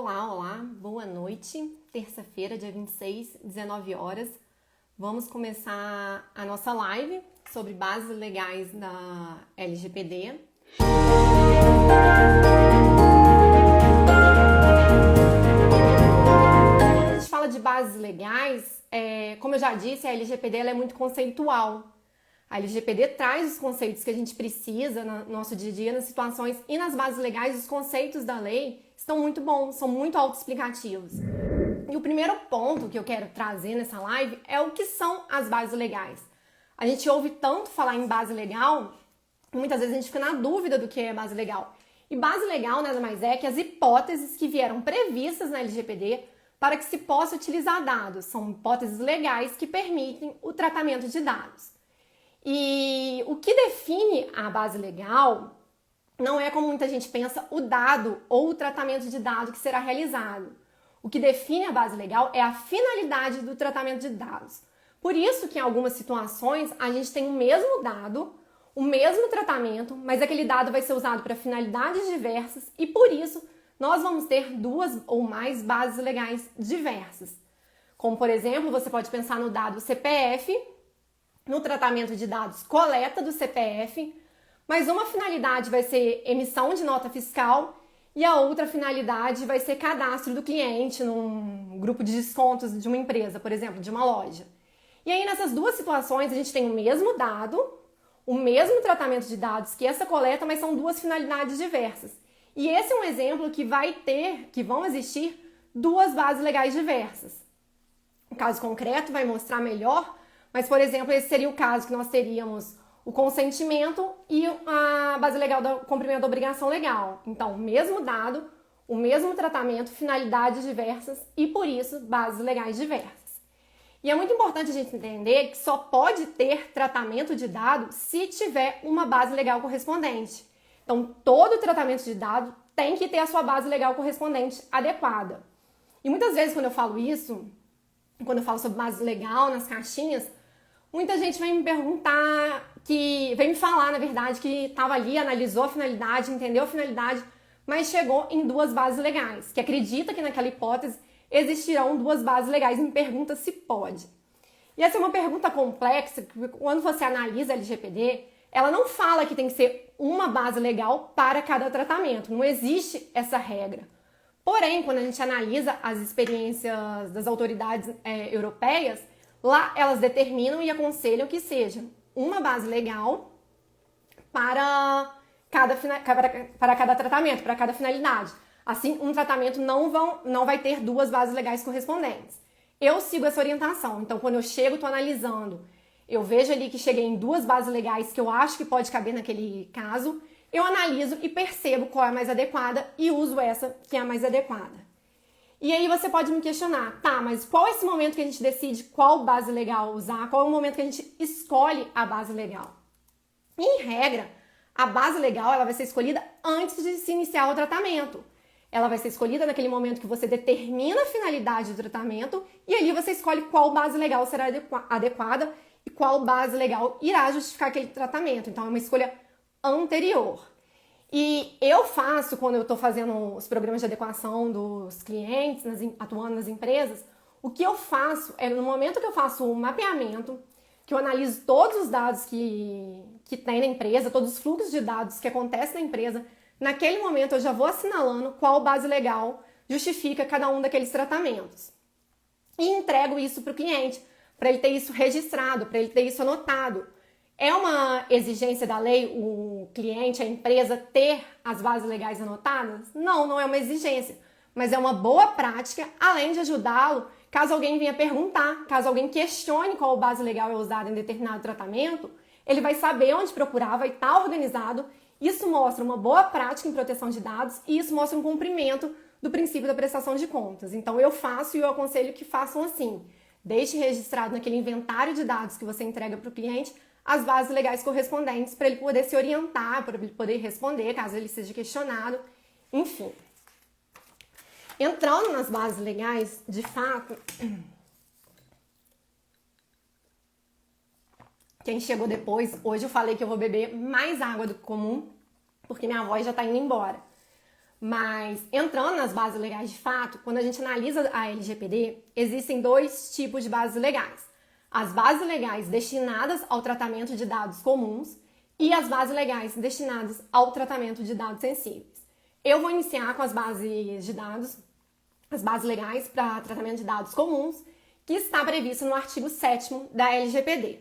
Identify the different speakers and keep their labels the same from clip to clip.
Speaker 1: Olá, boa noite. Terça-feira, dia 26, 19 horas. Vamos começar a nossa live sobre bases legais da LGPD. Quando a gente fala de bases legais, como eu já disse, a LGPD ela é muito conceitual. A LGPD traz os conceitos que a gente precisa no nosso dia a dia, nas situações e nas bases legais, os conceitos da lei estão muito bons, são muito autoexplicativos. E o primeiro ponto que eu quero trazer nessa live é o que são as bases legais. A gente ouve tanto falar em base legal, e muitas vezes a gente fica na dúvida do que é base legal. E base legal nada mais é que as hipóteses que vieram previstas na LGPD para que se possa utilizar dados. São hipóteses legais que permitem o tratamento de dados. E o que define a base legal não é, como muita gente pensa, o dado ou o tratamento de dado que será realizado. O que define a base legal é a finalidade do tratamento de dados. Por isso que em algumas situações a gente tem o mesmo dado, o mesmo tratamento, mas aquele dado vai ser usado para finalidades diversas e por isso nós vamos ter duas ou mais bases legais diversas. Como, por exemplo, você pode pensar no dado CPF, no tratamento de dados coleta do CPF, mas uma finalidade vai ser emissão de nota fiscal e a outra finalidade vai ser cadastro do cliente num grupo de descontos de uma empresa, por exemplo, de uma loja. E aí nessas duas situações a gente tem o mesmo dado, o mesmo tratamento de dados que essa coleta, mas são duas finalidades diversas. E esse é um exemplo que vão existir duas bases legais diversas. O caso concreto vai mostrar melhor, mas, por exemplo, esse seria o caso que nós teríamos o consentimento e a base legal do cumprimento da obrigação legal. Então, o mesmo dado, o mesmo tratamento, finalidades diversas e, por isso, bases legais diversas. E é muito importante a gente entender que só pode ter tratamento de dado se tiver uma base legal correspondente. Então, todo tratamento de dado tem que ter a sua base legal correspondente adequada. E muitas vezes, quando eu falo isso, quando eu falo sobre base legal nas caixinhas, muita gente vem me perguntar, vem me falar, na verdade, que estava ali, analisou a finalidade, entendeu a finalidade, mas chegou em duas bases legais, que acredita que naquela hipótese existirão duas bases legais e me pergunta se pode. E essa é uma pergunta complexa, porque quando você analisa a LGPD, ela não fala que tem que ser uma base legal para cada tratamento, não existe essa regra. Porém, quando a gente analisa as experiências das autoridades europeias, lá elas determinam e aconselham que seja uma base legal para cada tratamento, para cada finalidade. Assim, um tratamento não vai ter duas bases legais correspondentes. Eu sigo essa orientação. Então, quando eu chego, estou analisando, eu vejo ali que cheguei em duas bases legais que eu acho que pode caber naquele caso, eu analiso e percebo qual é a mais adequada e uso essa que é a mais adequada. E aí você pode me questionar, tá, mas qual é esse momento que a gente decide qual base legal usar? Qual é o momento que a gente escolhe a base legal? Em regra, a base legal ela vai ser escolhida antes de se iniciar o tratamento. Ela vai ser escolhida naquele momento que você determina a finalidade do tratamento e ali você escolhe qual base legal será adequada e qual base legal irá justificar aquele tratamento. Então, é uma escolha anterior. E eu faço, quando eu estou fazendo os programas de adequação dos clientes, atuando nas empresas, o que eu faço é, no momento que eu faço o mapeamento, que eu analiso todos os dados que tem na empresa, todos os fluxos de dados que acontecem na empresa, naquele momento eu já vou assinalando qual base legal justifica cada um daqueles tratamentos. E entrego isso para o cliente, para ele ter isso registrado, para ele ter isso anotado. É uma exigência da lei o cliente, a empresa, ter as bases legais anotadas? Não, não é uma exigência, mas é uma boa prática, além de ajudá-lo, caso alguém venha perguntar, caso alguém questione qual base legal é usada em determinado tratamento, ele vai saber onde procurar, vai estar organizado. Isso mostra uma boa prática em proteção de dados e isso mostra um cumprimento do princípio da prestação de contas. Então eu faço e eu aconselho que façam assim. Deixe registrado naquele inventário de dados que você entrega para o cliente as bases legais correspondentes para ele poder se orientar, para ele poder responder caso ele seja questionado, enfim. Entrando nas bases legais, de fato, quem chegou depois, hoje eu falei que eu vou beber mais água do que comum, porque minha voz já está indo embora. Mas entrando nas bases legais de fato, quando a gente analisa a LGPD, existem dois tipos de bases legais. As bases legais destinadas ao tratamento de dados comuns e as bases legais destinadas ao tratamento de dados sensíveis. Eu vou iniciar com as bases de dados, as bases legais para tratamento de dados comuns, que está previsto no artigo 7º da LGPD.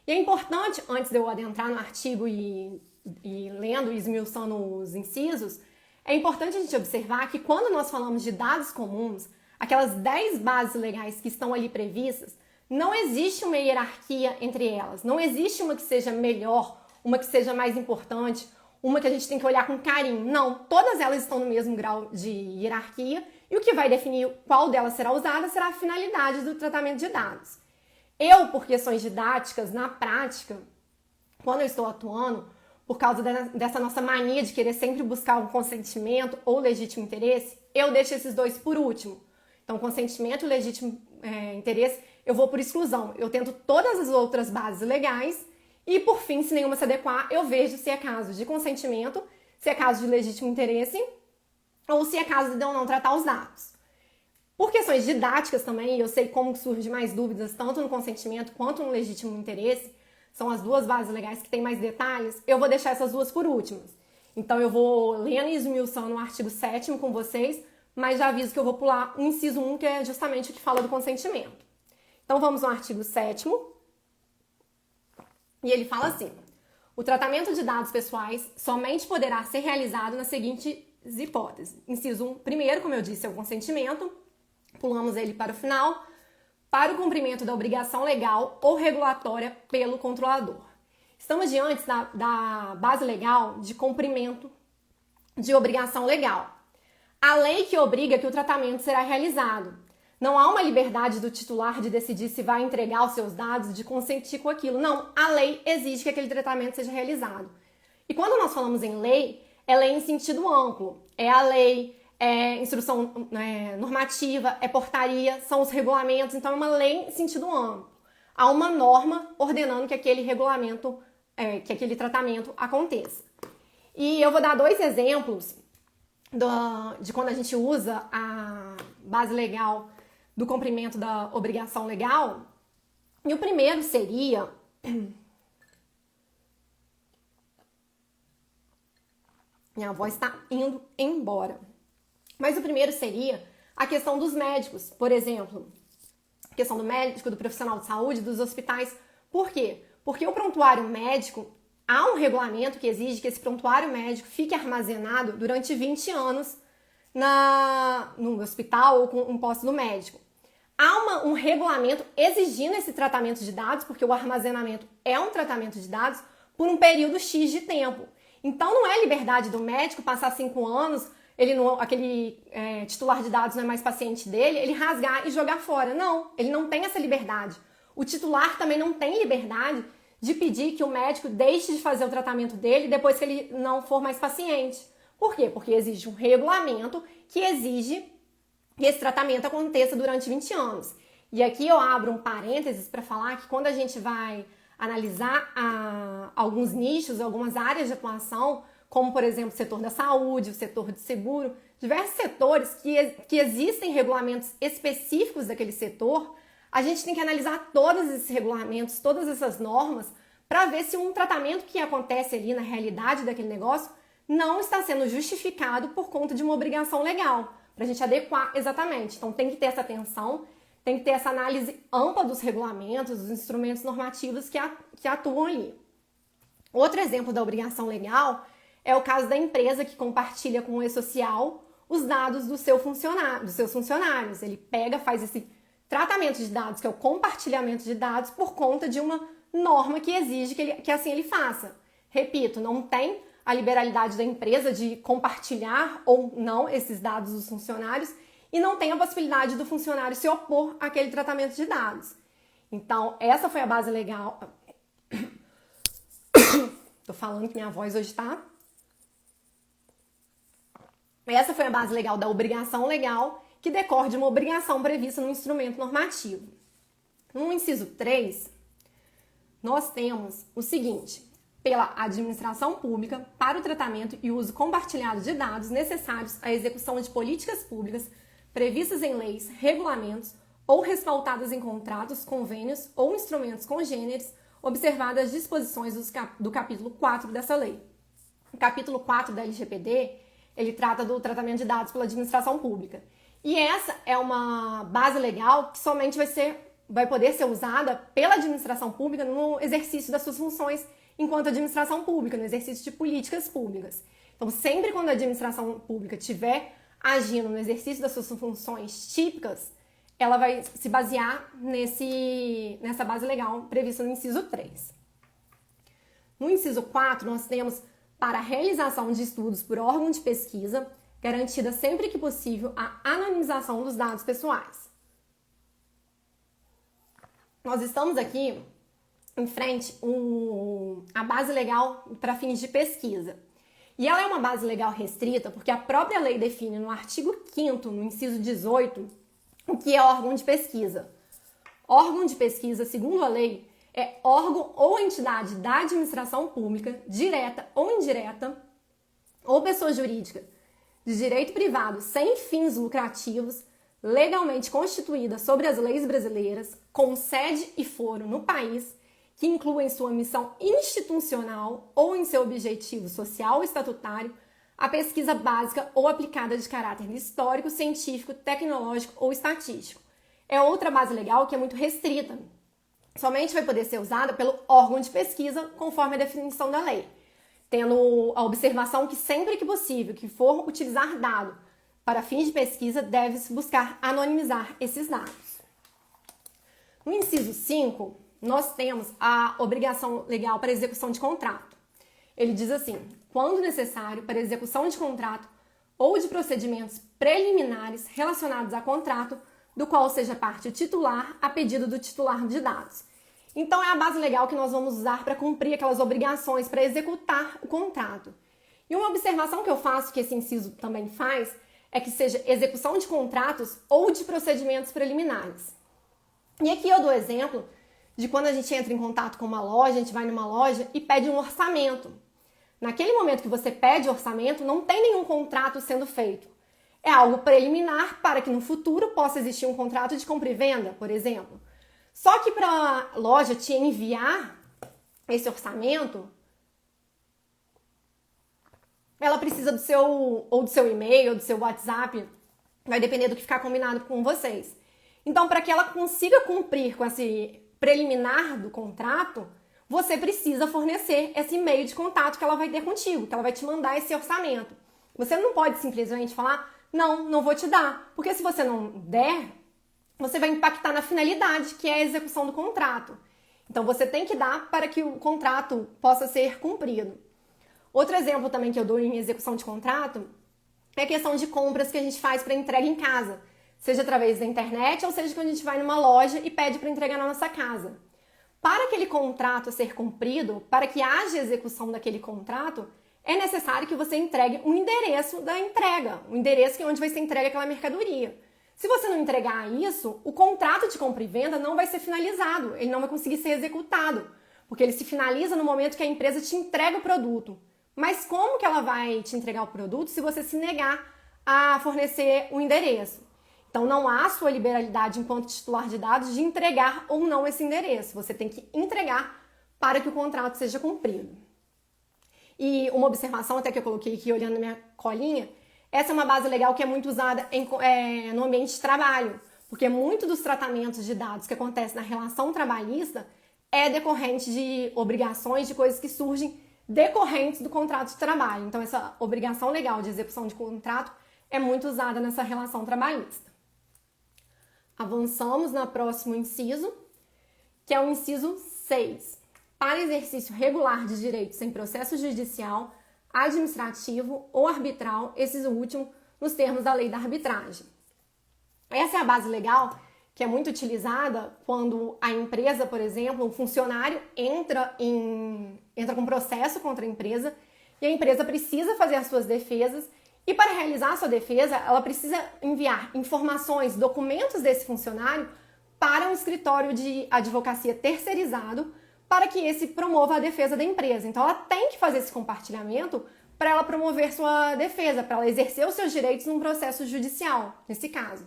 Speaker 1: E é importante, antes de eu adentrar no artigo e lendo e esmiuçando os incisos, é importante a gente observar que quando nós falamos de dados comuns, aquelas 10 bases legais que estão ali previstas, não existe uma hierarquia entre elas. Não existe uma que seja melhor, uma que seja mais importante, uma que a gente tem que olhar com carinho. Não, todas elas estão no mesmo grau de hierarquia e o que vai definir qual delas será usada será a finalidade do tratamento de dados. Eu, por questões didáticas, na prática, quando eu estou atuando, por causa dessa nossa mania de querer sempre buscar um consentimento ou legítimo interesse, eu deixo esses dois por último. Então, consentimento e legítimo interesse, eu vou por exclusão. Eu tento todas as outras bases legais e, por fim, se nenhuma se adequar, eu vejo se é caso de consentimento, se é caso de legítimo interesse ou se é caso de eu não tratar os dados. Por questões didáticas também, eu sei como surge mais dúvidas tanto no consentimento quanto no legítimo interesse, são as duas bases legais que têm mais detalhes, eu vou deixar essas duas por últimas. Então eu vou lendo e esmiuçando o artigo 7º com vocês, mas já aviso que eu vou pular o inciso 1, que é justamente o que fala do consentimento. Então vamos no artigo 7º, e ele fala assim: o tratamento de dados pessoais somente poderá ser realizado nas seguintes hipóteses. Inciso 1, primeiro, como eu disse, é o consentimento, pulamos ele para o final, para o cumprimento da obrigação legal ou regulatória pelo controlador. Estamos diante da base legal de cumprimento de obrigação legal. A lei que obriga que o tratamento será realizado. Não há uma liberdade do titular de decidir se vai entregar os seus dados, de consentir com aquilo. Não, a lei exige que aquele tratamento seja realizado. E quando nós falamos em lei, é lei em sentido amplo. É a lei, é instrução normativa, é portaria, são os regulamentos. Então, é uma lei em sentido amplo. Há uma norma ordenando que aquele regulamento, que aquele tratamento aconteça. E eu vou dar dois exemplos de quando a gente usa a base legal do cumprimento da obrigação legal. E o primeiro seria... Minha voz está indo embora. Mas o primeiro seria a questão dos médicos, por exemplo. A questão do médico, do profissional de saúde, dos hospitais. Por quê? Porque o prontuário médico, há um regulamento que exige que esse prontuário médico fique armazenado durante 20 anos no hospital ou com um posto do médico. Há um regulamento exigindo esse tratamento de dados, porque o armazenamento é um tratamento de dados, por um período X de tempo. Então, não é liberdade do médico passar 5 anos, aquele titular de dados não é mais paciente dele, ele rasgar e jogar fora. Não, ele não tem essa liberdade. O titular também não tem liberdade de pedir que o médico deixe de fazer o tratamento dele depois que ele não for mais paciente. Por quê? Porque existe um regulamento que exige que esse tratamento aconteça durante 20 anos. E aqui eu abro um parênteses para falar que quando a gente vai analisar alguns nichos, algumas áreas de atuação, como, por exemplo, o setor da saúde, o setor de seguro, diversos setores que existem regulamentos específicos daquele setor, a gente tem que analisar todos esses regulamentos, todas essas normas, para ver se um tratamento que acontece ali na realidade daquele negócio não está sendo justificado por conta de uma obrigação legal, para a gente adequar exatamente. Então tem que ter essa atenção, tem que ter essa análise ampla dos regulamentos, dos instrumentos normativos que atuam ali. Outro exemplo da obrigação legal é o caso da empresa que compartilha com o e-social os dados dos seus funcionários. Ele pega, faz esse tratamento de dados, que é o compartilhamento de dados, por conta de uma norma que exige que assim ele faça. Repito, não tem a liberalidade da empresa de compartilhar ou não esses dados dos funcionários e não tem a possibilidade do funcionário se opor àquele tratamento de dados. Então, essa foi a base legal. Tô falando que minha voz hoje tá... Essa foi a base legal da obrigação legal, que decorre de uma obrigação prevista no instrumento normativo. No inciso 3, nós temos o seguinte: pela administração pública para o tratamento e uso compartilhado de dados necessários à execução de políticas públicas previstas em leis, regulamentos ou respaldadas em contratos, convênios ou instrumentos congêneres, observadas as disposições do capítulo 4 dessa lei. O capítulo 4 da LGPD, ele trata do tratamento de dados pela administração pública. E essa é uma base legal que somente vai poder ser usada pela administração pública no exercício das suas funções enquanto administração pública, no exercício de políticas públicas. Então, sempre quando a administração pública estiver agindo no exercício das suas funções típicas, ela vai se basear nessa base legal prevista no inciso 3. No inciso 4, nós temos para a realização de estudos por órgão de pesquisa, garantida sempre que possível a anonimização dos dados pessoais. Nós estamos aqui em frente a base legal para fins de pesquisa. E ela é uma base legal restrita porque a própria lei define no artigo 5º, no inciso 18, o que é órgão de pesquisa. Órgão de pesquisa, segundo a lei, é órgão ou entidade da administração pública, direta ou indireta, ou pessoa jurídica, de direito privado sem fins lucrativos, legalmente constituída sobre as leis brasileiras, com sede e foro no país, que inclua em sua missão institucional ou em seu objetivo social ou estatutário a pesquisa básica ou aplicada de caráter histórico, científico, tecnológico ou estatístico. É outra base legal que é muito restrita. Somente vai poder ser usada pelo órgão de pesquisa, conforme a definição da lei, tendo a observação que sempre que possível, que for utilizar dado para fins de pesquisa, deve-se buscar anonimizar esses dados. No inciso 5, nós temos a obrigação legal para execução de contrato. Ele diz assim: quando necessário para execução de contrato ou de procedimentos preliminares relacionados a contrato, do qual seja parte o titular a pedido do titular de dados. Então é a base legal que nós vamos usar para cumprir aquelas obrigações, para executar o contrato. E uma observação que eu faço, que esse inciso também faz, é que seja execução de contratos ou de procedimentos preliminares. E aqui eu dou exemplo de quando a gente entra em contato com uma loja, a gente vai numa loja e pede um orçamento. Naquele momento que você pede orçamento, não tem nenhum contrato sendo feito. É algo preliminar para que no futuro possa existir um contrato de compra e venda, por exemplo. Só que para a loja te enviar esse orçamento, ela precisa do seu e-mail, ou do seu WhatsApp, vai depender do que ficar combinado com vocês. Então, para que ela consiga cumprir com esse preliminar do contrato, você precisa fornecer esse e-mail de contato que ela vai ter contigo, que ela vai te mandar esse orçamento. Você não pode simplesmente falar: não vou te dar, porque se você não der, você vai impactar na finalidade, que é a execução do contrato. Então, você tem que dar para que o contrato possa ser cumprido. Outro exemplo também que eu dou em execução de contrato é a questão de compras que a gente faz para entrega em casa, seja através da internet ou seja quando a gente vai numa loja e pede para entregar na nossa casa. Para aquele contrato ser cumprido, para que haja execução daquele contrato, é necessário que você entregue um endereço da entrega, o endereço que é onde vai ser entregue aquela mercadoria. Se você não entregar isso, o contrato de compra e venda não vai ser finalizado, ele não vai conseguir ser executado, porque ele se finaliza no momento que a empresa te entrega o produto. Mas como que ela vai te entregar o produto se você se negar a fornecer o endereço? Então, não há sua liberalidade enquanto titular de dados de entregar ou não esse endereço. Você tem que entregar para que o contrato seja cumprido. E uma observação até que eu coloquei aqui olhando na minha colinha, essa é uma base legal que é muito usada no ambiente de trabalho, porque muito dos tratamentos de dados que acontecem na relação trabalhista é decorrente de obrigações, de coisas que surgem decorrentes do contrato de trabalho. Então, essa obrigação legal de execução de contrato é muito usada nessa relação trabalhista. Avançamos no próximo inciso, que é o inciso 6. Para exercício regular de direitos em processo judicial, administrativo ou arbitral, esses últimos nos termos da lei da arbitragem. Essa é a base legal que é muito utilizada quando a empresa, por exemplo, um funcionário entra com processo contra a empresa e a empresa precisa fazer as suas defesas e para realizar a sua defesa, ela precisa enviar informações, documentos desse funcionário para um escritório de advocacia terceirizado para que esse promova a defesa da empresa. Então, ela tem que fazer esse compartilhamento para ela promover sua defesa, para ela exercer os seus direitos num processo judicial, nesse caso.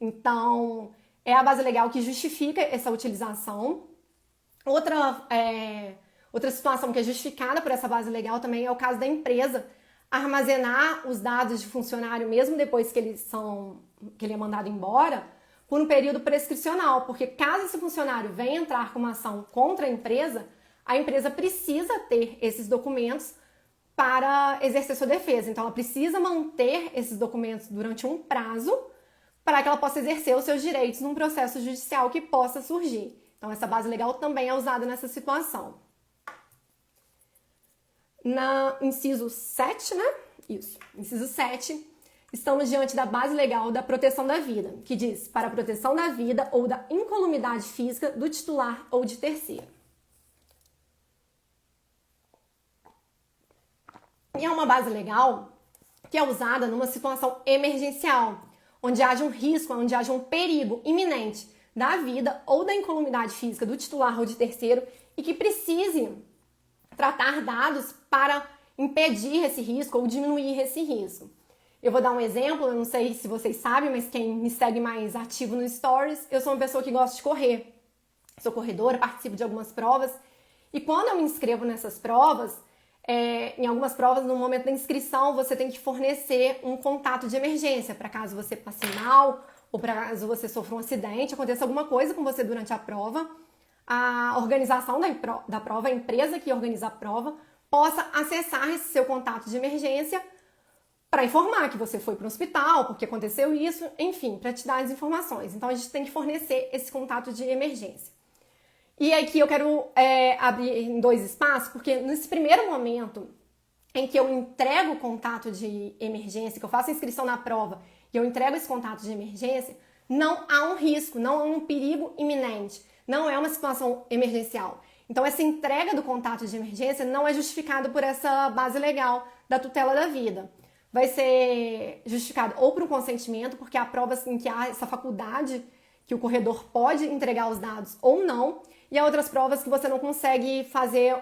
Speaker 1: Então, é a base legal que justifica essa utilização. Outra situação que é justificada por essa base legal também é o caso da empresa armazenar os dados de funcionário mesmo depois que ele é mandado embora, por um período prescricional, porque caso esse funcionário venha entrar com uma ação contra a empresa precisa ter esses documentos para exercer sua defesa. Então, ela precisa manter esses documentos durante um prazo para que ela possa exercer os seus direitos num processo judicial que possa surgir. Então, essa base legal também é usada nessa situação. Na inciso 7, né? Isso, inciso 7, estamos diante da base legal da proteção da vida, que diz para a proteção da vida ou da incolumidade física do titular ou de terceiro. E é uma base legal que é usada numa situação emergencial, onde haja um risco, onde haja um perigo iminente da vida ou da incolumidade física do titular ou de terceiro e que precise tratar dados para impedir esse risco ou diminuir esse risco. Eu vou dar um exemplo, eu não sei se vocês sabem, mas quem me segue mais ativo no Stories, eu sou uma pessoa que gosta de correr. Sou corredora, participo de algumas provas e quando eu me inscrevo nessas provas, em algumas provas, no momento da inscrição, você tem que fornecer um contato de emergência para caso você passe mal ou para caso você sofra um acidente, aconteça alguma coisa com você durante a prova, a organização da prova, a empresa que organiza a prova, possa acessar esse seu contato de emergência para informar que você foi para o hospital, porque aconteceu isso, enfim, para te dar as informações. Então, a gente tem que fornecer esse contato de emergência. E aqui eu quero abrir em dois espaços, porque nesse primeiro momento em que eu entrego o contato de emergência, que eu faço a inscrição na prova e eu entrego esse contato de emergência, não há um risco, não há um perigo iminente, não é uma situação emergencial. Então, essa entrega do contato de emergência não é justificado por essa base legal da tutela da vida. Vai ser justificado ou por um consentimento, porque há provas em que há essa faculdade que o corredor pode entregar os dados ou não, e há outras provas que você não consegue fazer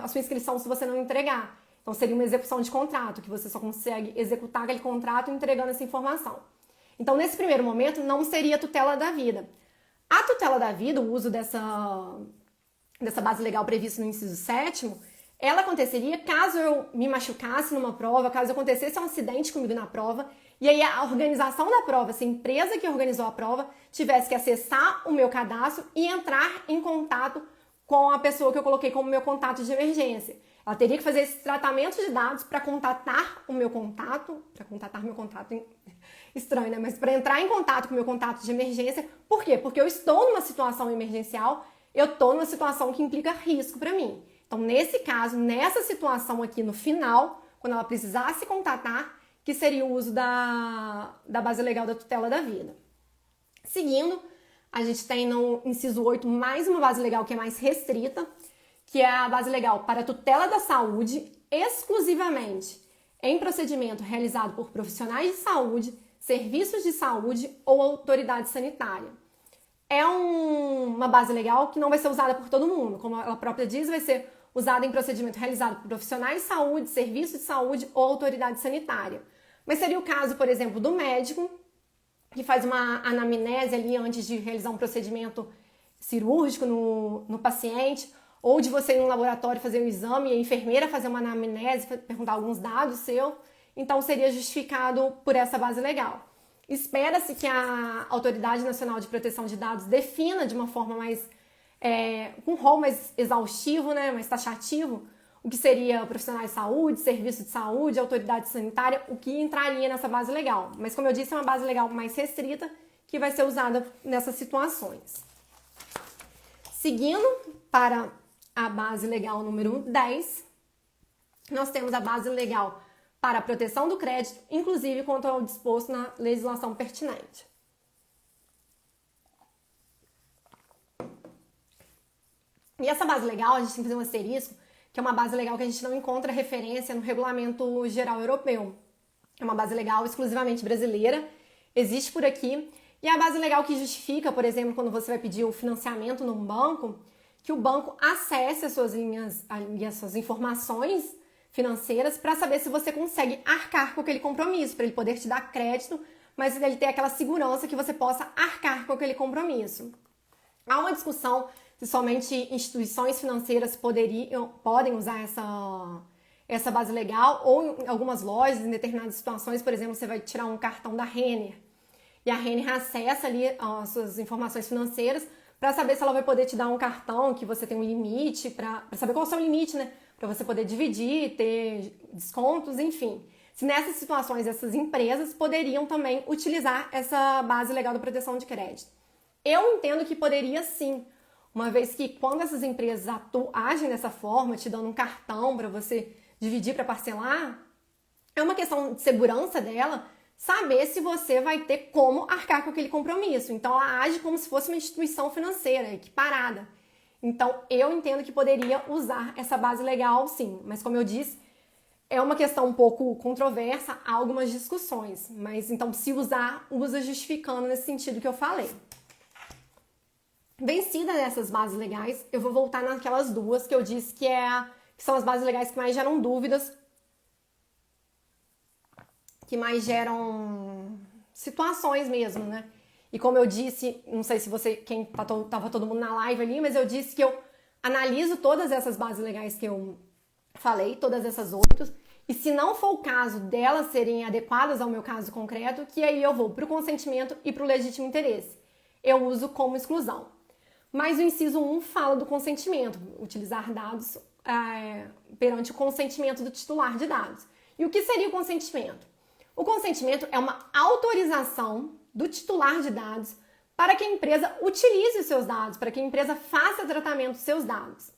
Speaker 1: a sua inscrição se você não entregar. Então, seria uma execução de contrato, que você só consegue executar aquele contrato entregando essa informação. Então, nesse primeiro momento, não seria tutela da vida. A tutela da vida, o uso dessa base legal prevista no inciso 7º, ela aconteceria caso eu me machucasse numa prova, caso acontecesse um acidente comigo na prova, e aí a organização da prova, essa empresa que organizou a prova, tivesse que acessar o meu cadastro e entrar em contato com a pessoa que eu coloquei como meu contato de emergência. Ela teria que fazer esse tratamento de dados para contatar meu contato, estranho, né? Mas para entrar em contato com o meu contato de emergência. Por quê? Porque eu estou numa situação emergencial, eu estou numa situação que implica risco para mim. Então, nesse caso, nessa situação aqui no final, quando ela precisasse contatar, que seria o uso da base legal da tutela da vida. Seguindo, a gente tem no inciso 8 mais uma base legal que é mais restrita, que é a base legal para a tutela da saúde exclusivamente em procedimento realizado por profissionais de saúde, serviços de saúde ou autoridade sanitária. É uma base legal que não vai ser usada por todo mundo, como ela própria diz, vai ser usada em procedimento realizado por profissionais de saúde, serviço de saúde ou autoridade sanitária. Mas seria o caso, por exemplo, do médico, que faz uma anamnese ali antes de realizar um procedimento cirúrgico no paciente, ou de você ir no laboratório fazer um exame e a enfermeira fazer uma anamnese, perguntar alguns dados seus. Então, seria justificado por essa base legal. Espera-se que a Autoridade Nacional de Proteção de Dados defina de uma forma mais, com um rol mais exaustivo, né, mais taxativo, o que seria profissionais de saúde, serviço de saúde, autoridade sanitária, o que entraria nessa base legal. Mas, como eu disse, é uma base legal mais restrita que vai ser usada nessas situações. Seguindo para a base legal número 10, nós temos a base legal para a proteção do crédito, inclusive quanto ao disposto na legislação pertinente. E essa base legal, a gente tem que fazer um asterisco, que é uma base legal que a gente não encontra referência no Regulamento Geral Europeu. É uma base legal exclusivamente brasileira, existe por aqui, e é a base legal que justifica, por exemplo, quando você vai pedir o financiamento num banco, que o banco acesse as suas linhas e as suas informações financeiras para saber se você consegue arcar com aquele compromisso, para ele poder te dar crédito, mas ele ter aquela segurança que você possa arcar com aquele compromisso. Há uma discussão se somente instituições financeiras podem usar essa base legal, ou em algumas lojas, em determinadas situações, por exemplo, você vai tirar um cartão da Renner, e a Renner acessa ali as suas informações financeiras para saber se ela vai poder te dar um cartão que você tem um limite, para saber qual é o seu limite, né? Para você poder dividir, ter descontos, enfim. Se nessas situações essas empresas poderiam também utilizar essa base legal da proteção de crédito. Eu entendo que poderia sim, uma vez que quando essas empresas agem dessa forma, te dando um cartão para você dividir para parcelar, é uma questão de segurança dela, saber se você vai ter como arcar com aquele compromisso. Então, ela age como se fosse uma instituição financeira, equiparada. Então, eu entendo que poderia usar essa base legal, sim. Mas, como eu disse, é uma questão um pouco controversa, há algumas discussões. Mas, então, se usar, usa justificando nesse sentido que eu falei. Vencida dessas bases legais, eu vou voltar naquelas duas que eu disse que são as bases legais que mais geram dúvidas, que mais geram situações mesmo, né? E como eu disse, não sei se tava todo mundo na live ali, mas eu disse que eu analiso todas essas bases legais que eu falei, todas essas 8, e se não for o caso delas serem adequadas ao meu caso concreto, que aí eu vou para o consentimento e para o legítimo interesse. Eu uso como exclusão. Mas o inciso 1 fala do consentimento, utilizar dados perante o consentimento do titular de dados. E o que seria o consentimento? O consentimento é uma autorização do titular de dados para que a empresa utilize os seus dados, para que a empresa faça tratamento dos seus dados.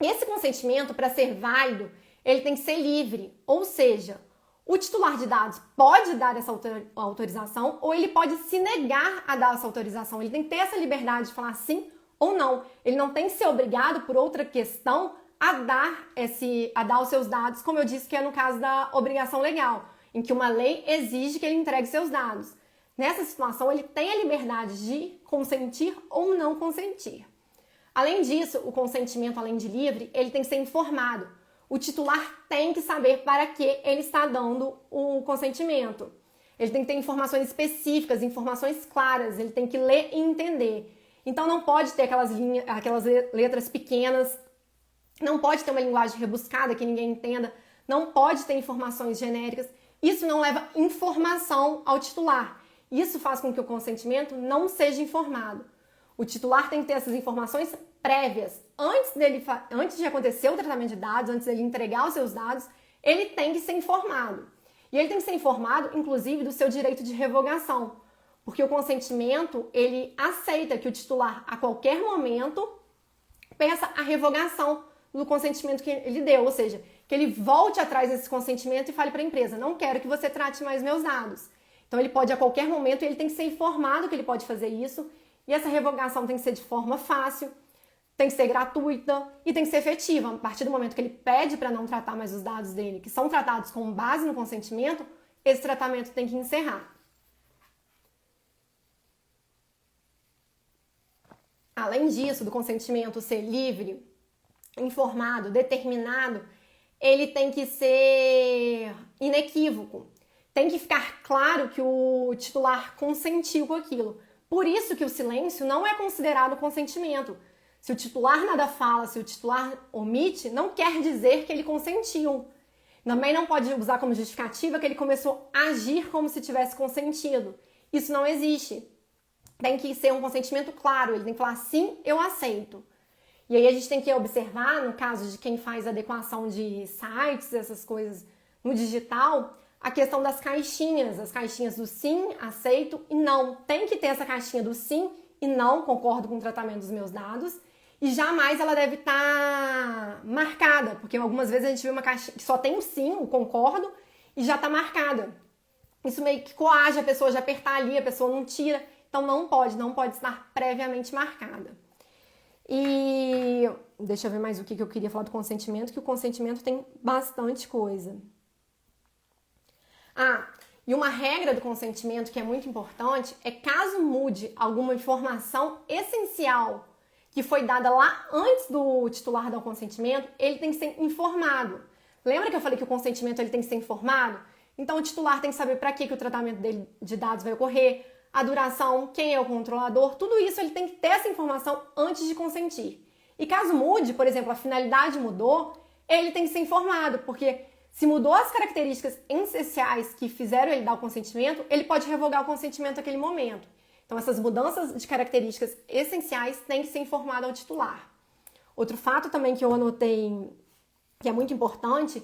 Speaker 1: Esse consentimento, para ser válido, ele tem que ser livre, ou seja, o titular de dados pode dar essa autorização ou ele pode se negar a dar essa autorização. Ele tem que ter essa liberdade de falar sim ou não. Ele não tem que ser obrigado por outra questão a dar os seus dados, como eu disse que é no caso da obrigação legal, em que uma lei exige que ele entregue seus dados. Nessa situação, ele tem a liberdade de consentir ou não consentir. Além disso, o consentimento, além de livre, ele tem que ser informado. O titular tem que saber para que ele está dando o consentimento. Ele tem que ter informações específicas, informações claras, ele tem que ler e entender. Então não pode ter aquelas letras pequenas, não pode ter uma linguagem rebuscada que ninguém entenda, não pode ter informações genéricas. Isso não leva informação ao titular. Isso faz com que o consentimento não seja informado. O titular tem que ter essas informações prévias. Antes de acontecer o tratamento de dados, antes dele entregar os seus dados, ele tem que ser informado. E ele tem que ser informado, inclusive, do seu direito de revogação. Porque o consentimento, ele aceita que o titular, a qualquer momento, peça a revogação do consentimento que ele deu. Ou seja, que ele volte atrás desse consentimento e fale para a empresa, não quero que você trate mais meus dados. Então, ele pode, a qualquer momento, ele tem que ser informado que ele pode fazer isso. E essa revogação tem que ser de forma fácil, tem que ser gratuita e tem que ser efetiva. A partir do momento que ele pede para não tratar mais os dados dele, que são tratados com base no consentimento, esse tratamento tem que encerrar. Além disso, do consentimento ser livre, informado, determinado, ele tem que ser inequívoco. Tem que ficar claro que o titular consentiu com aquilo. Por isso que o silêncio não é considerado consentimento. Se o titular nada fala, se o titular omite, não quer dizer que ele consentiu. Também não pode usar como justificativa que ele começou a agir como se tivesse consentido. Isso não existe. Tem que ser um consentimento claro, ele tem que falar sim, eu aceito. E aí a gente tem que observar, no caso de quem faz adequação de sites, essas coisas no digital, a questão das caixinhas, as caixinhas do sim, aceito e não. Tem que ter essa caixinha do sim e não, concordo com o tratamento dos meus dados. E jamais ela deve estar marcada, porque algumas vezes a gente vê uma caixinha que só tem o sim, o concordo, e já está marcada. Isso meio que coage a pessoa de apertar ali, a pessoa não tira. Então não pode estar previamente marcada. E deixa eu ver mais o que eu queria falar do consentimento, que o consentimento tem bastante coisa. E uma regra do consentimento que é muito importante é caso mude alguma informação essencial que foi dada lá antes do titular dar o consentimento, ele tem que ser informado. Lembra que eu falei que o consentimento ele tem que ser informado? Então o titular tem que saber para que o tratamento dele de dados vai ocorrer, a duração, quem é o controlador, tudo isso ele tem que ter essa informação antes de consentir. E caso mude, por exemplo, a finalidade mudou, ele tem que ser informado, porque se mudou as características essenciais que fizeram ele dar o consentimento, ele pode revogar o consentimento naquele momento. Então essas mudanças de características essenciais têm que ser informadas ao titular. Outro fato também que eu anotei que é muito importante,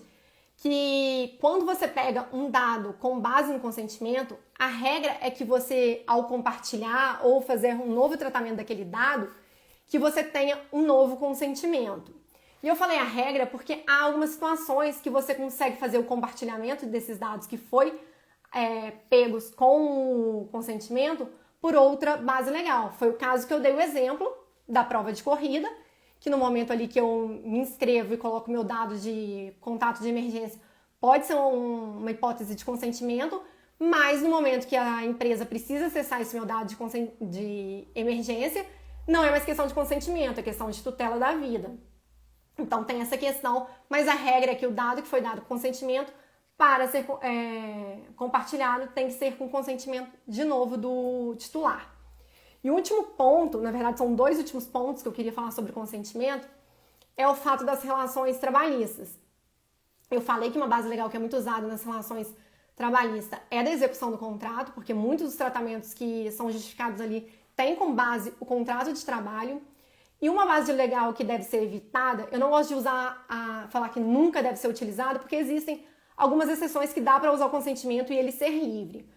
Speaker 1: que quando você pega um dado com base no consentimento, a regra é que você, ao compartilhar ou fazer um novo tratamento daquele dado, que você tenha um novo consentimento. E eu falei a regra porque há algumas situações que você consegue fazer o compartilhamento desses dados que foi pegos com o consentimento por outra base legal. Foi o caso que eu dei o exemplo da prova de corrida, que no momento ali que eu me inscrevo e coloco meu dado de contato de emergência, pode ser uma hipótese de consentimento, mas no momento que a empresa precisa acessar esse meu dado de emergência, não é mais questão de consentimento, é questão de tutela da vida. Então tem essa questão, mas a regra é que o dado que foi dado com consentimento, para ser compartilhado, tem que ser com consentimento de novo do titular. E o último ponto, na verdade são dois últimos pontos que eu queria falar sobre consentimento, é o fato das relações trabalhistas. Eu falei que uma base legal que é muito usada nas relações trabalhistas é da execução do contrato, porque muitos dos tratamentos que são justificados ali têm como base o contrato de trabalho. E uma base legal que deve ser evitada, eu não gosto de falar que nunca deve ser utilizado, porque existem algumas exceções que dá para usar o consentimento e ele ser livre.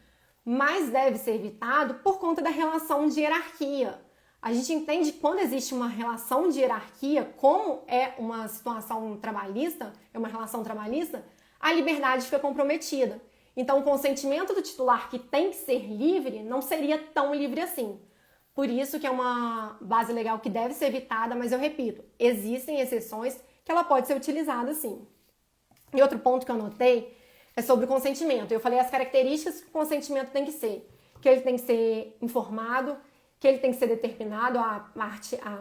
Speaker 1: Mas deve ser evitado por conta da relação de hierarquia. A gente entende que quando existe uma relação de hierarquia, como é uma situação trabalhista, é uma relação trabalhista, a liberdade fica comprometida. Então, o consentimento do titular, que tem que ser livre, não seria tão livre assim. Por isso que é uma base legal que deve ser evitada, mas eu repito, existem exceções que ela pode ser utilizada sim. E outro ponto que eu anotei é sobre o consentimento. Eu falei as características que o consentimento tem que ser. Que ele tem que ser informado, que ele tem que ser determinado,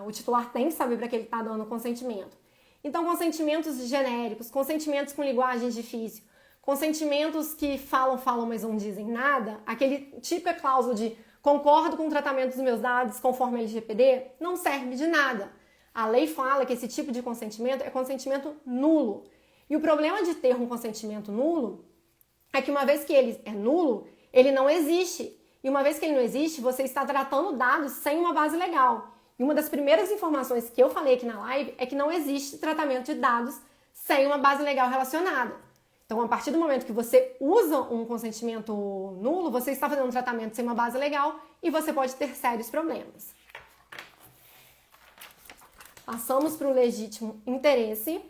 Speaker 1: o titular tem que saber para que ele está dando o consentimento. Então, consentimentos genéricos, consentimentos com linguagem difícil, consentimentos que falam, mas não dizem nada, aquele típica cláusula de concordo com o tratamento dos meus dados conforme a LGPD, não serve de nada. A lei fala que esse tipo de consentimento é consentimento nulo. E o problema de ter um consentimento nulo é que uma vez que ele é nulo, ele não existe. E uma vez que ele não existe, você está tratando dados sem uma base legal. E uma das primeiras informações que eu falei aqui na live é que não existe tratamento de dados sem uma base legal relacionada. Então, a partir do momento que você usa um consentimento nulo, você está fazendo um tratamento sem uma base legal e você pode ter sérios problemas. Passamos para o legítimo interesse.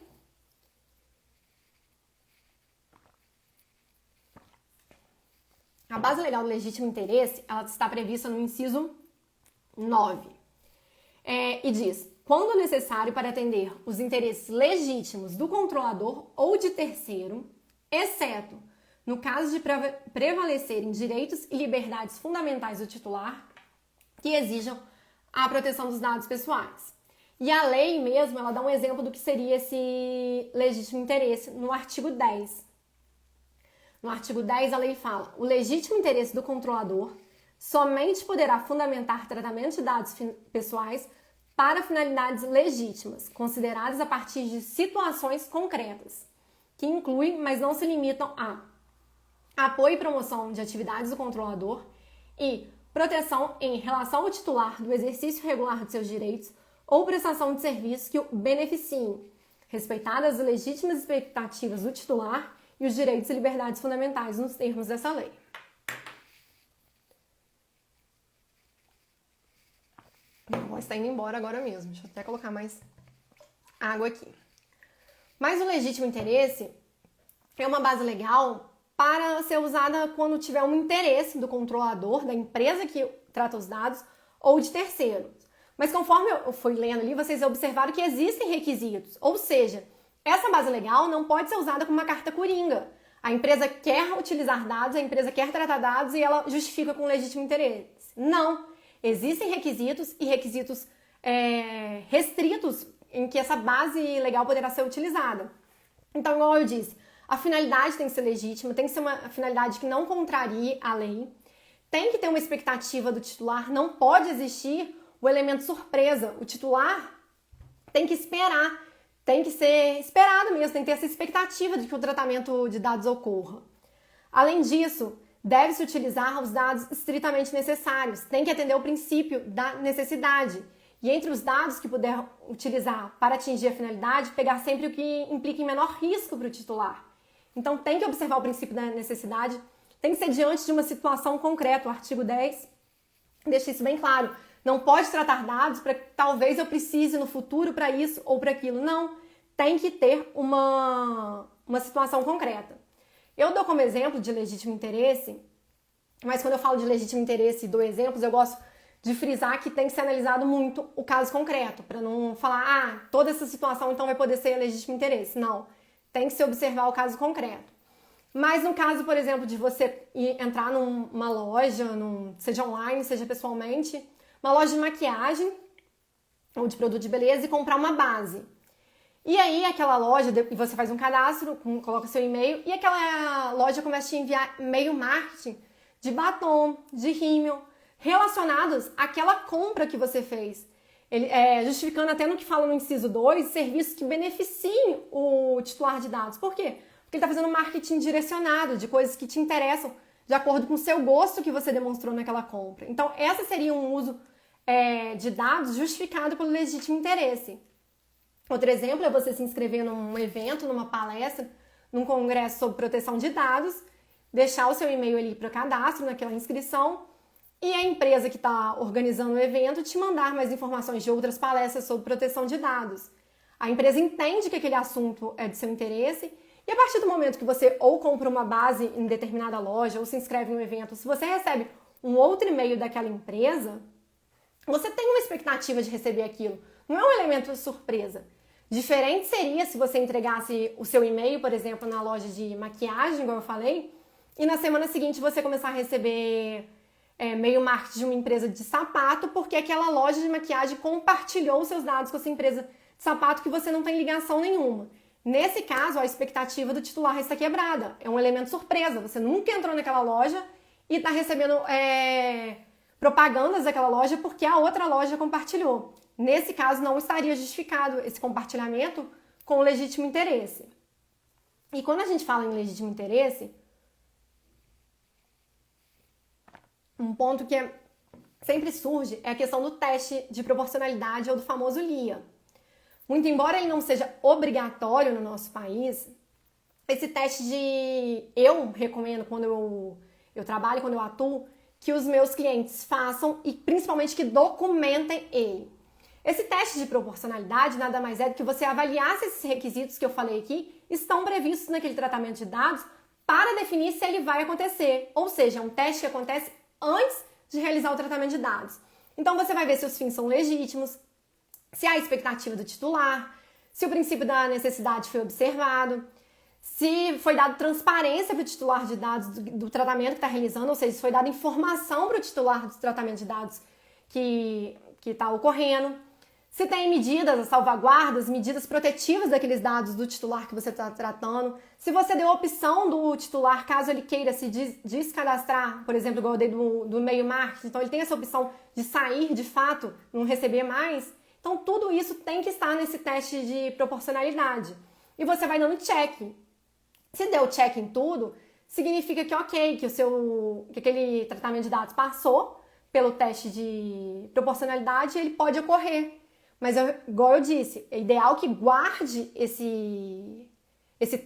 Speaker 1: A base legal do legítimo interesse, ela está prevista no inciso 9. E diz, quando necessário para atender os interesses legítimos do controlador ou de terceiro, exceto no caso de prevalecerem direitos e liberdades fundamentais do titular que exijam a proteção dos dados pessoais. E a lei mesmo, ela dá um exemplo do que seria esse legítimo interesse no artigo 10. No artigo 10, a lei fala: o legítimo interesse do controlador somente poderá fundamentar tratamento de dados pessoais para finalidades legítimas, consideradas a partir de situações concretas, que incluem, mas não se limitam a apoio e promoção de atividades do controlador e proteção em relação ao titular do exercício regular de seus direitos ou prestação de serviços que o beneficiem, respeitadas as legítimas expectativas do titular e os direitos e liberdades fundamentais nos termos dessa lei. Minha voz está indo embora agora mesmo. Deixa eu até colocar mais água aqui. Mas o legítimo interesse é uma base legal para ser usada quando tiver um interesse do controlador, da empresa que trata os dados, ou de terceiros. Mas conforme eu fui lendo ali, vocês observaram que existem requisitos. Ou seja, essa base legal não pode ser usada como uma carta coringa. A empresa quer utilizar dados, a empresa quer tratar dados e ela justifica com legítimo interesse. Não. Existem requisitos e requisitos restritos em que essa base legal poderá ser utilizada. Então, igual eu disse, a finalidade tem que ser legítima, tem que ser uma finalidade que não contrarie a lei, tem que ter uma expectativa do titular, não pode existir o elemento surpresa. O titular tem que esperar, tem que ser esperado mesmo, tem que ter essa expectativa de que o tratamento de dados ocorra. Além disso, deve-se utilizar os dados estritamente necessários, tem que atender o princípio da necessidade. E entre os dados que puder utilizar para atingir a finalidade, pegar sempre o que implique em menor risco para o titular. Então, tem que observar o princípio da necessidade, tem que ser diante de uma situação concreta. O artigo 10 deixa isso bem claro. Não pode tratar dados para que talvez eu precise no futuro para isso ou para aquilo. Não, tem que ter uma situação concreta. Eu dou como exemplo de legítimo interesse, mas quando eu falo de legítimo interesse e dou exemplos, eu gosto de frisar que tem que ser analisado muito o caso concreto, para não falar, toda essa situação então vai poder ser legítimo interesse. Não, tem que se observar o caso concreto. Mas no caso, por exemplo, de você entrar numa loja, seja online, seja pessoalmente, uma loja de maquiagem ou de produto de beleza e comprar uma base. E aí aquela loja, você faz um cadastro, coloca seu e-mail e aquela loja começa a te enviar e-mail marketing de batom, de rímel, relacionados àquela compra que você fez. Justificando até no que fala no inciso 2, serviços que beneficiem o titular de dados. Por quê? Porque ele está fazendo marketing direcionado de coisas que te interessam de acordo com o seu gosto que você demonstrou naquela compra. Então, esse seria um uso de dados justificado pelo legítimo interesse. Outro exemplo é você se inscrever num evento, numa palestra, num congresso sobre proteção de dados, deixar o seu e-mail ali para cadastro naquela inscrição e a empresa que está organizando o evento te mandar mais informações de outras palestras sobre proteção de dados. A empresa entende que aquele assunto é de seu interesse e a partir do momento que você ou compra uma base em determinada loja ou se inscreve em um evento, se você recebe um outro e-mail daquela empresa, você tem uma expectativa de receber aquilo. Não é um elemento surpresa. Diferente seria se você entregasse o seu e-mail, por exemplo, na loja de maquiagem, como eu falei, e na semana seguinte você começar a receber e-mail marketing de uma empresa de sapato, porque aquela loja de maquiagem compartilhou os seus dados com essa empresa de sapato que você não tem ligação nenhuma. Nesse caso, a expectativa do titular está quebrada. É um elemento surpresa. Você nunca entrou naquela loja e está recebendo propagandas daquela loja porque a outra loja compartilhou. Nesse caso, não estaria justificado esse compartilhamento com legítimo interesse. E quando a gente fala em legítimo interesse, um ponto que sempre surge é a questão do teste de proporcionalidade ou do famoso LIA. Muito embora ele não seja obrigatório no nosso país, esse teste eu recomendo quando eu trabalho, quando eu atuo, que os meus clientes façam e principalmente que documentem ele. Esse teste de proporcionalidade nada mais é do que você avaliar se esses requisitos que eu falei aqui estão previstos naquele tratamento de dados para definir se ele vai acontecer. Ou seja, é um teste que acontece antes de realizar o tratamento de dados. Então você vai ver se os fins são legítimos, se há expectativa do titular, se o princípio da necessidade foi observado, se foi dado transparência para o titular de dados do tratamento que está realizando, ou seja, se foi dada informação para o titular do tratamento de dados que está ocorrendo, se tem medidas, salvaguardas, medidas protetivas daqueles dados do titular que você está tratando, se você deu a opção do titular, caso ele queira se descadastrar, por exemplo, igual eu dei do e-mail marketing, então ele tem essa opção de sair de fato, não receber mais. Então, tudo isso tem que estar nesse teste de proporcionalidade. E você vai dando check. Se deu check em tudo, significa que ok, que aquele tratamento de dados passou pelo teste de proporcionalidade e ele pode ocorrer. Mas, igual eu disse, é ideal que guarde esse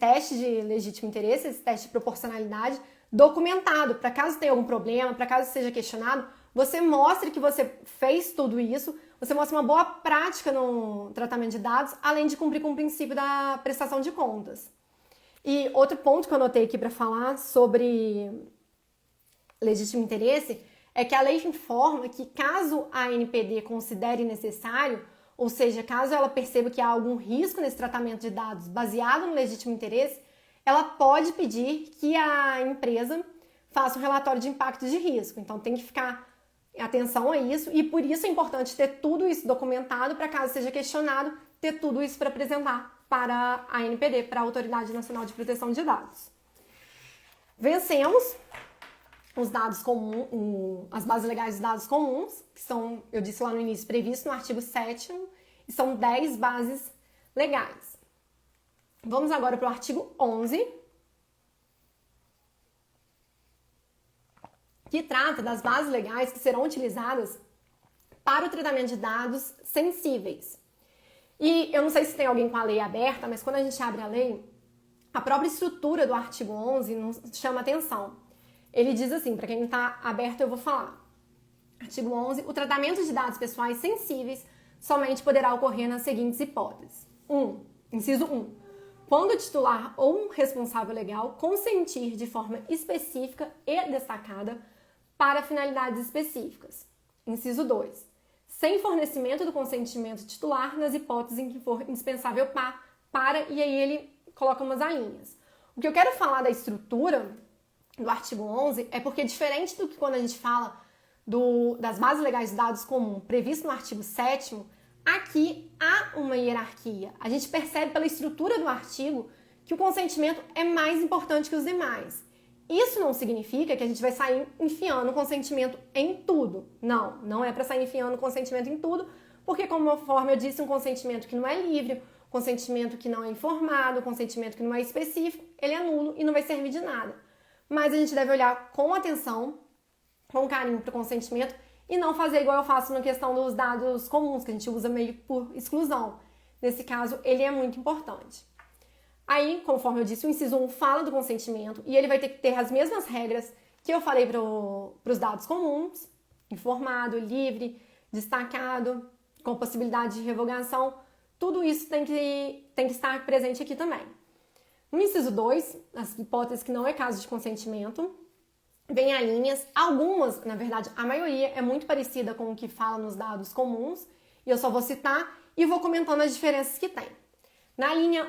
Speaker 1: teste de legítimo interesse, esse teste de proporcionalidade documentado, para caso tenha algum problema, para caso seja questionado, você mostre que você fez tudo isso, você mostra uma boa prática no tratamento de dados, além de cumprir com o princípio da prestação de contas. E outro ponto que eu anotei aqui para falar sobre legítimo interesse é que a lei informa que caso a ANPD considere necessário, ou seja, caso ela perceba que há algum risco nesse tratamento de dados baseado no legítimo interesse, ela pode pedir que a empresa faça um relatório de impacto de risco. Então tem que ficar atenção a isso e por isso é importante ter tudo isso documentado para caso seja questionado, ter tudo isso para apresentar para a ANPD, para a Autoridade Nacional de Proteção de Dados. Vencemos os dados comuns, as bases legais de dados comuns, que são, eu disse lá no início, previsto no artigo 7º, e são 10 bases legais. Vamos agora para o artigo 11, que trata das bases legais que serão utilizadas para o tratamento de dados sensíveis. E eu não sei se tem alguém com a lei aberta, mas quando a gente abre a lei, a própria estrutura do artigo 11 nos chama atenção. Ele diz assim, para quem não está aberto eu vou falar. Artigo 11, o tratamento de dados pessoais sensíveis somente poderá ocorrer nas seguintes hipóteses. Inciso 1. Quando o titular ou um responsável legal consentir de forma específica e destacada para finalidades específicas. Inciso 2. Sem fornecimento do consentimento titular nas hipóteses em que for indispensável para, e aí ele coloca umas alíneas. O que eu quero falar da estrutura do artigo 11 é porque, diferente do que quando a gente fala das bases legais de dados comum previsto no artigo 7º, aqui há uma hierarquia. A gente percebe pela estrutura do artigo que o consentimento é mais importante que os demais. Isso não significa que a gente vai sair enfiando o consentimento em tudo. Não, não é para sair enfiando o consentimento em tudo, porque, conforme eu disse, um consentimento que não é livre, consentimento que não é informado, consentimento que não é específico, ele é nulo e não vai servir de nada. Mas a gente deve olhar com atenção, com carinho para o consentimento e não fazer igual eu faço na questão dos dados comuns, que a gente usa meio por exclusão. Nesse caso, ele é muito importante. Aí, conforme eu disse, o inciso 1 fala do consentimento e ele vai ter que ter as mesmas regras que eu falei para os dados comuns, informado, livre, destacado, com possibilidade de revogação. Tudo isso tem que estar presente aqui também. No inciso 2, as hipóteses que não é caso de consentimento, vem a linhas, algumas, na verdade, a maioria é muito parecida com o que fala nos dados comuns, e eu só vou citar e vou comentando as diferenças que tem. Na linha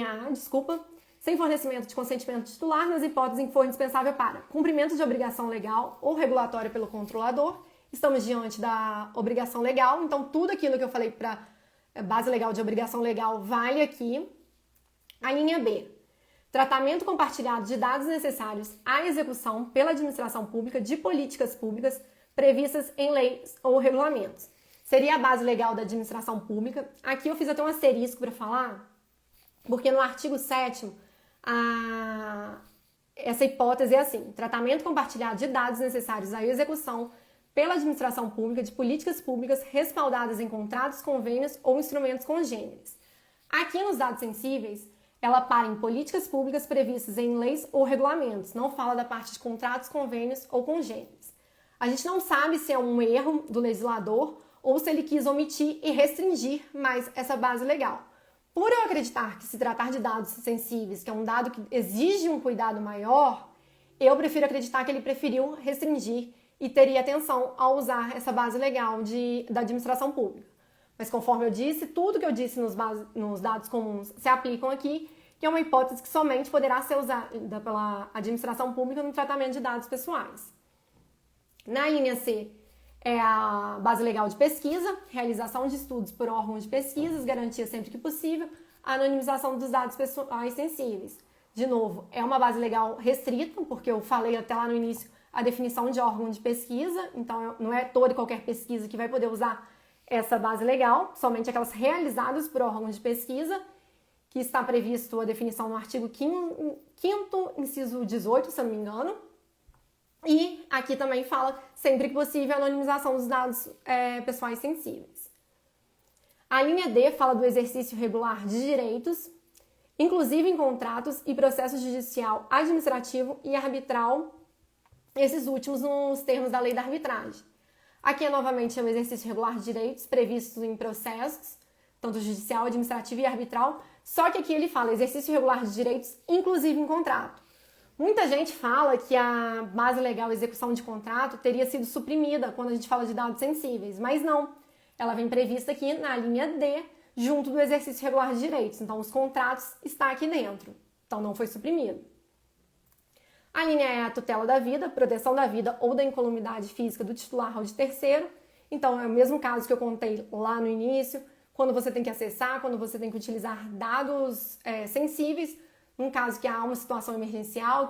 Speaker 1: A, sem fornecimento de consentimento titular nas hipóteses em que for indispensável para cumprimento de obrigação legal ou regulatória pelo controlador, estamos diante da obrigação legal, então tudo aquilo que eu falei para base legal de obrigação legal vale aqui. A linha B, tratamento compartilhado de dados necessários à execução pela administração pública de políticas públicas previstas em leis ou regulamentos. Seria a base legal da administração pública. Aqui eu fiz até um asterisco para falar, porque no artigo 7º, essa hipótese é assim, tratamento compartilhado de dados necessários à execução pela administração pública de políticas públicas respaldadas em contratos, convênios ou instrumentos congêneres. Aqui nos dados sensíveis, ela para em políticas públicas previstas em leis ou regulamentos, não fala da parte de contratos, convênios ou congêneres. A gente não sabe se é um erro do legislador ou se ele quis omitir e restringir mais essa base legal. Por eu acreditar que se tratar de dados sensíveis, que é um dado que exige um cuidado maior, eu prefiro acreditar que ele preferiu restringir e teria atenção ao usar essa base legal da administração pública. Mas conforme eu disse, tudo que eu disse nos dados comuns se aplicam aqui, que é uma hipótese que somente poderá ser usada pela administração pública no tratamento de dados pessoais. Na linha C, é a base legal de pesquisa, realização de estudos por órgãos de pesquisas, garantia sempre que possível, a anonimização dos dados pessoais sensíveis. De novo, é uma base legal restrita, porque eu falei até lá no início a definição de órgão de pesquisa, então não é toda e qualquer pesquisa que vai poder usar essa base legal, somente aquelas realizadas por órgãos de pesquisa, que está previsto a definição no artigo 5º, inciso 18, se eu não me engano. E aqui também fala, sempre que possível, a anonimização dos dados pessoais sensíveis. A linha D fala do exercício regular de direitos, inclusive em contratos e processo judicial, administrativo e arbitral, esses últimos nos termos da lei da arbitragem. Aqui, novamente, é o exercício regular de direitos previstos em processos, tanto judicial, administrativo e arbitral, só que aqui ele fala exercício regular de direitos, inclusive em contrato. Muita gente fala que a base legal execução de contrato teria sido suprimida quando a gente fala de dados sensíveis, mas não. Ela vem prevista aqui na linha D, junto do exercício regular de direitos. Então, os contratos está aqui dentro. Então, não foi suprimido. A linha E é a tutela da vida, proteção da vida ou da incolumidade física do titular ou de terceiro. Então, é o mesmo caso que eu contei lá no início, quando você tem que acessar, quando você tem que utilizar dados sensíveis, num caso que há uma situação emergencial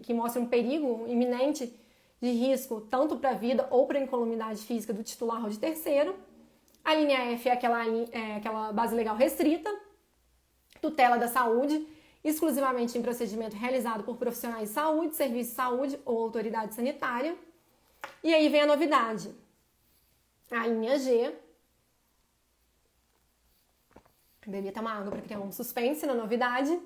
Speaker 1: que mostra um perigo iminente de risco tanto para a vida ou para a incolumidade física do titular ou de terceiro. A linha F é aquela base legal restrita, tutela da saúde, exclusivamente em procedimento realizado por profissionais de saúde, serviço de saúde ou autoridade sanitária. E aí vem a novidade. A linha G. Bebi até uma água para criar um suspense na novidade.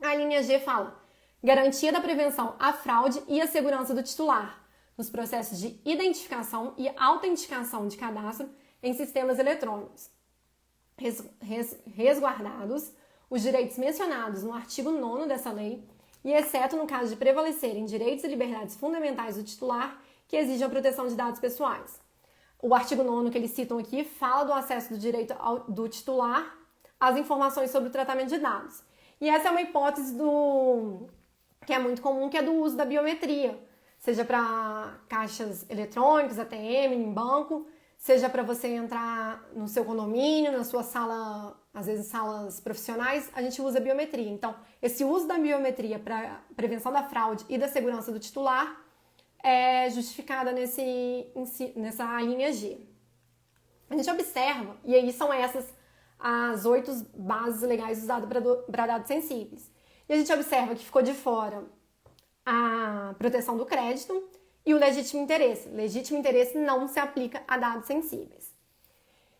Speaker 1: A linha G fala: garantia da prevenção à fraude e à segurança do titular nos processos de identificação e autenticação de cadastro em sistemas eletrônicos, resguardados os direitos mencionados no artigo 9º dessa lei e exceto no caso de prevalecerem direitos e liberdades fundamentais do titular que exigem a proteção de dados pessoais. O artigo 9º que eles citam aqui fala do acesso do direito do titular às informações sobre o tratamento de dados. E essa é uma hipótese que é muito comum, que é do uso da biometria, seja para caixas eletrônicos, ATM, em banco, seja para você entrar no seu condomínio, na sua sala, às vezes salas profissionais, a gente usa biometria. Então, esse uso da biometria para prevenção da fraude e da segurança do titular é justificada nessa linha G. A gente observa, e aí são essas as 8 bases legais usadas para dados sensíveis. E a gente observa que ficou de fora a proteção do crédito e o legítimo interesse. Legítimo interesse não se aplica a dados sensíveis.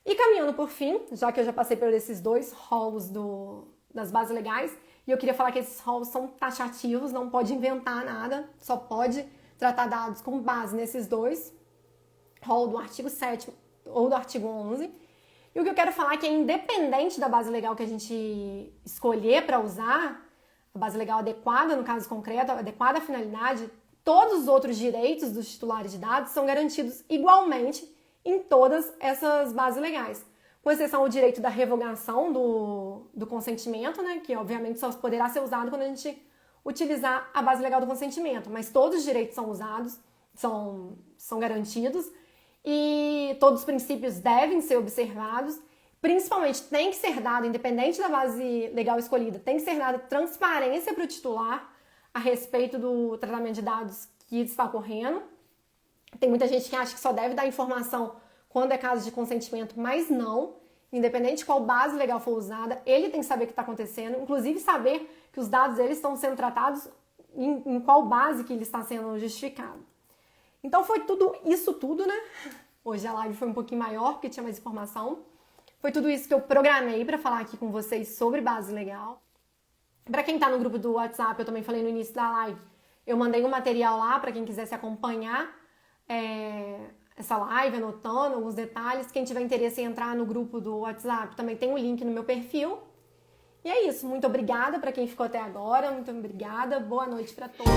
Speaker 1: E caminhando por fim, já que eu já passei por esses 2 rolos das bases legais, e eu queria falar que esses rolos são taxativos, não pode inventar nada, só pode tratar dados com base nesses 2, rol do artigo 7º ou do artigo 11º. E o que eu quero falar é que, independente da base legal que a gente escolher para usar, a base legal adequada, no caso concreto, adequada à finalidade, todos os outros direitos dos titulares de dados são garantidos igualmente em todas essas bases legais, com exceção ao direito da revogação do consentimento, né, que obviamente só poderá ser usado quando a gente utilizar a base legal do consentimento, mas todos os direitos são usados, são garantidos, e todos os princípios devem ser observados. Principalmente tem que ser dado, independente da base legal escolhida, tem que ser dada transparência para o titular a respeito do tratamento de dados que está ocorrendo. Tem muita gente que acha que só deve dar informação quando é caso de consentimento, mas não. Independente de qual base legal for usada, ele tem que saber o que está acontecendo, inclusive saber que os dados deles estão sendo tratados em qual base que ele está sendo justificado. Então foi isso tudo, né? Hoje a live foi um pouquinho maior, porque tinha mais informação. Foi tudo isso que eu programei para falar aqui com vocês sobre base legal. Para quem está no grupo do WhatsApp, eu também falei no início da live, eu mandei um material lá para quem quisesse acompanhar essa live, anotando alguns detalhes. Quem tiver interesse em entrar no grupo do WhatsApp, também tem um link no meu perfil. E é isso, muito obrigada para quem ficou até agora, muito obrigada, boa noite para todos.